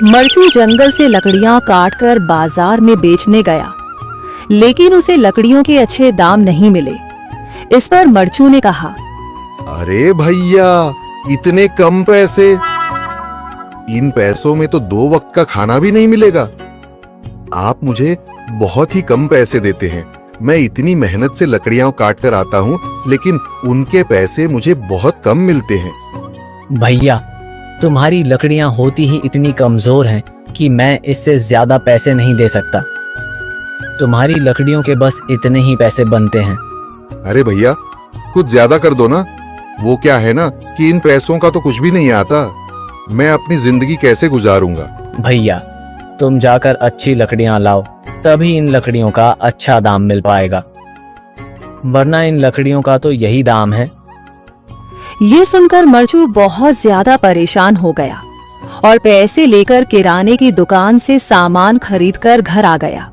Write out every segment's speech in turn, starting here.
मरचू जंगल से लकड़ियां काटकर बाजार में बेचने गया, लेकिन उसे लकड़ियों के अच्छे दाम नहीं मिले। इस पर मरचू ने कहा, अरे भैया, इतने कम पैसे? इन पैसों में तो 2 वक्त का खाना भी नहीं मिलेगा। आप मुझे बहुत ही कम पैसे देते हैं। मैं इतनी मेहनत से लकड़ियां काट कर आता हूँ, लेकिन उनके पैसे मुझे बहुत कम मिलते हैं। भैया, तुम्हारी लकड़ियां होती ही इतनी कमजोर हैं कि मैं इससे ज्यादा पैसे नहीं दे सकता। तुम्हारी लकड़ियों के बस इतने ही पैसे बनते हैं। अरे भैया, कुछ ज्यादा कर दो ना। वो क्या है ना कि इन पैसों का तो कुछ भी नहीं आता। मैं अपनी जिंदगी कैसे गुजारूंगा? भैया, तुम जाकर अच्छी लकड़ियां लाओ, तभी इन लकड़ियों का अच्छा दाम मिल पाएगा, वरना इन लकड़ियों का तो यही दाम है। ये सुनकर मरचू बहुत ज्यादा परेशान हो गया और पैसे लेकर किराने की दुकान से सामान खरीदकर घर आ गया।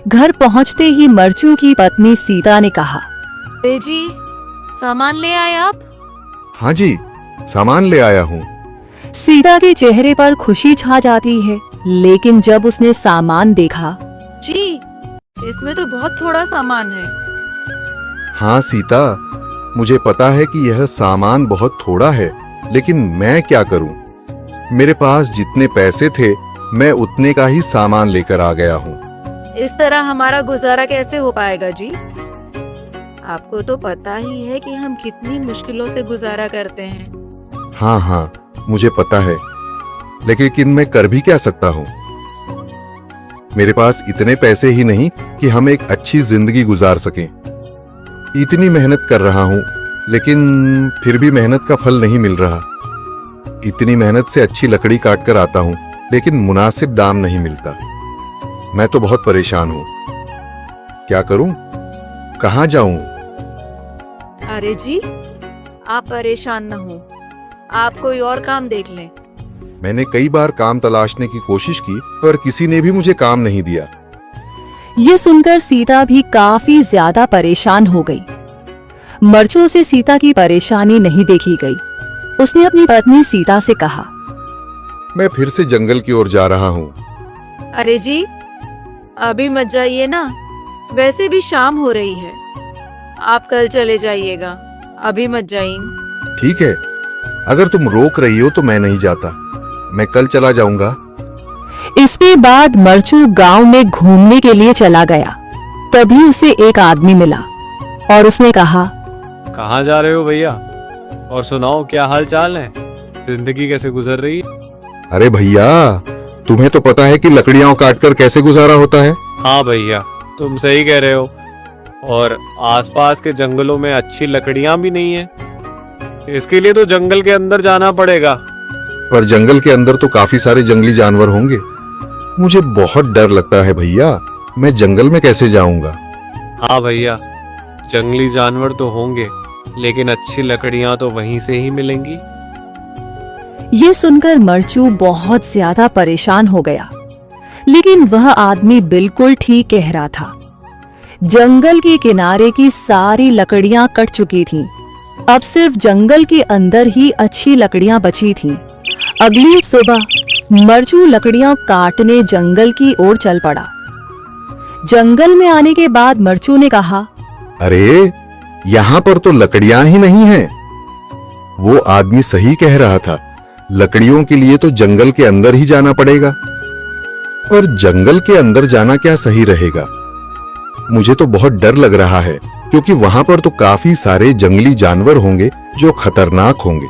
घर पहुंचते ही मरचू की पत्नी सीता ने कहा, अरे जी, सामान ले आए आप? हाँ जी, सामान ले आया हूँ। सीता के चेहरे पर खुशी छा जाती है, लेकिन जब उसने सामान देखा, जी, इसमें तो बहुत थोड़ा सामान है। हाँ सीता, मुझे पता है कि यह सामान बहुत थोड़ा है, लेकिन मैं क्या करूं? मेरे पास जितने पैसे थे, मैं उतने का ही सामान लेकर आ गया हूँ। इस तरह हमारा गुजारा कैसे हो पाएगा जी? आपको तो पता ही है कि हम कितनी मुश्किलों से गुजारा करते हैं। हाँ, मुझे पता है, लेकिन मैं कर भी क्या सकता हूँ? मेरे पास इतने पैसे ही नहीं कि हम एक अच्छी जिंदगी गुजार सकें। इतनी मेहनत कर रहा हूँ, लेकिन फिर भी मेहनत का फल नहीं मिल रहा। इतनी मेहनत से अच्छी लकड़ी काट कर आता हूँ, लेकिन मुनासिब दाम नहीं मिलता। मैं तो बहुत परेशान हूँ। क्या करूँ? कहाँ जाऊँ? अरे जी, आप परेशान न हो, आप कोई और काम देख लें। मैंने कई बार काम तलाशने की कोशिश की, पर किसी ने भी मुझे काम नहीं दिया। ये सुनकर सीता भी काफी ज्यादा परेशान हो गई। मरचू से सीता की परेशानी नहीं देखी गई। उसने अपनी पत्नी सीता से कहा, मैं फिर से जंगल की ओर जा रहा हूँ। अरे जी, अभी मत जाइए ना, वैसे भी शाम हो रही है। आप कल चले जाइएगा, अभी मत जाइए। ठीक है, अगर तुम रोक रही हो तो मैं नहीं जाता। मैं कल चला जाऊंगा। इसके बाद मरचू गांव में घूमने के लिए चला गया। तभी उसे एक आदमी मिला और उसने कहा, कहाँ जा रहे हो भैया? और सुनाओ, क्या हाल चाल है? जिंदगी कैसे गुजर रही है? अरे भैया, तुम्हें तो पता है कि लकड़ियां काटकर कैसे गुजारा होता है। हाँ भैया, तुम सही कह रहे हो। और आसपास के जंगलों में अच्छी लकड़ियां भी नहीं है। इसके लिए तो जंगल के अंदर जाना पड़ेगा। पर जंगल के अंदर तो काफी सारे जंगली जानवर होंगे। मुझे बहुत डर लगता है भैया। मैं जंगल में कैसे जाऊंगा? हाँ भैया, जंगली जानवर तो होंगे, लेकिन अच्छी लकड़ियां तो वहीं से ही मिलेंगी। ये सुनकर मरचू बहुत ज्यादा परेशान हो गया, लेकिन वह आदमी बिल्कुल ठीक कह रहा था। जंगल के किनारे की सारी लकड़ियां कट चुकी थीं। अब सिर्फ जंगल के अंदर ही अच्छी लकड़ियां बची थीं। अगली सुबह मरचू लकड़ियां काटने जंगल की ओर चल पड़ा। जंगल में आने के बाद मरचू ने कहा, अरे, यहाँ पर तो लकड़ियां ही नहीं हैं। वो आदमी सही कह रहा था। लकड़ियों के लिए तो जंगल के अंदर ही जाना पड़ेगा। और जंगल के अंदर जाना क्या सही रहेगा? मुझे तो बहुत डर लग रहा है, क्योंकि वहां पर तो काफी सारे जंगली जानवर होंगे जो खतरनाक होंगे।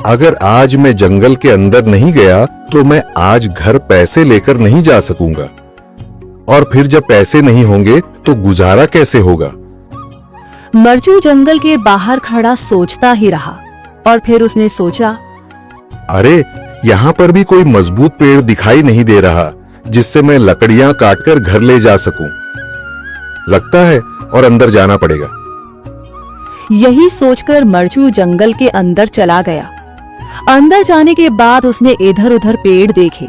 अगर आज मैं जंगल के अंदर नहीं गया तो मैं आज घर पैसे लेकर नहीं जा सकूंगा, और फिर जब पैसे नहीं होंगे तो गुजारा कैसे होगा? मरचू जंगल के बाहर खड़ा सोचता ही रहा और फिर उसने सोचा, अरे, यहाँ पर भी कोई मजबूत पेड़ दिखाई नहीं दे रहा जिससे मैं लकड़ियां काटकर घर ले जा सकूं। लगता है और अंदर जाना पड़ेगा। यही सोचकर मरचू जंगल के अंदर चला गया। अंदर जाने के बाद उसने इधर उधर पेड़ देखे,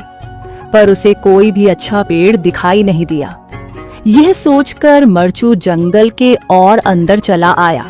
पर उसे कोई भी अच्छा पेड़ दिखाई नहीं दिया। यह सोचकर मरचू जंगल के और अंदर चला आया।